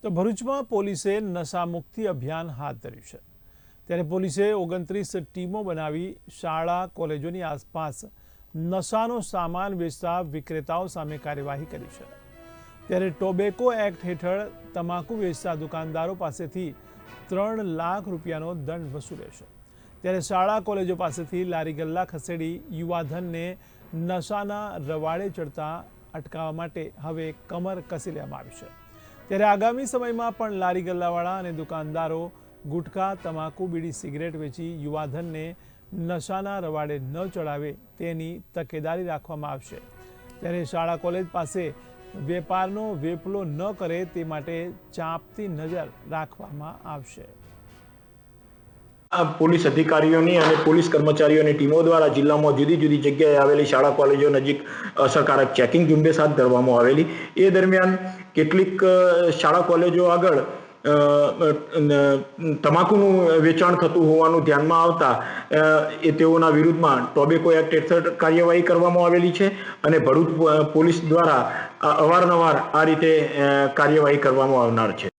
તો ભરૂચમાં પોલીસે નશામુક્તિ અભિયાન હાથ ધર્યું છે। ત્યારે પોલીસે 29 ટીમો બનાવી શાળા કોલેજોની આસપાસ નશાનો સામાન વેચતા વિક્રેતાઓ સામે કાર્યવાહી કરી છે। ત્યારે ટોબેકો એક્ટ હેઠળ તમાકુ વેચતા દુકાનદારો પાસેથી 3 લાખ રૂપિયાનો દંડ વસૂલે છે। ત્યારે શાળા કોલેજો પાસેથી લારી ગલ્લા ખસેડી યુવાધનને નશાના રવાડે ચડતા અટકાવવા માટે હવે કમર કસી લેવામાં આવી છે। ત્યારે આગામી સમયમાં પણ લારી ગલ્લાવાળા અને દુકાનદારો ગુટખા તમાકુ બીડી સિગરેટ વેચી યુવાધનને નશાના રવાડે ન ચડાવે તેની તકેદારી રાખવામાં આવશે। ત્યારે શાળા કોલેજ પાસે વેપારનો વેપલો ન કરે તે માટે ચાંપતી નજર રાખવામાં આવશે। પોલીસ અધિકારીઓની અને પોલીસ કર્મચારીઓની ટીમો દ્વારા જિલ્લામાં જુદી જુદી જગ્યાએ આવેલી શાળા કોલેજો નજીક અસરકારક ચેકિંગ ઝુંબેશ હાથ ધરવામાં આવેલી। એ દરમિયાન કેટલીક શાળા કોલેજો આગળ તમાકુનું વેચાણ થતું હોવાનું ધ્યાનમાં આવતા તેઓના વિરુદ્ધમાં ટોબેકો એક્ટ હેઠળ કાર્યવાહી કરવામાં આવેલી છે અને ભરૂચ પોલીસ દ્વારા અવારનવાર આ રીતે કાર્યવાહી કરવામાં આવનાર છે।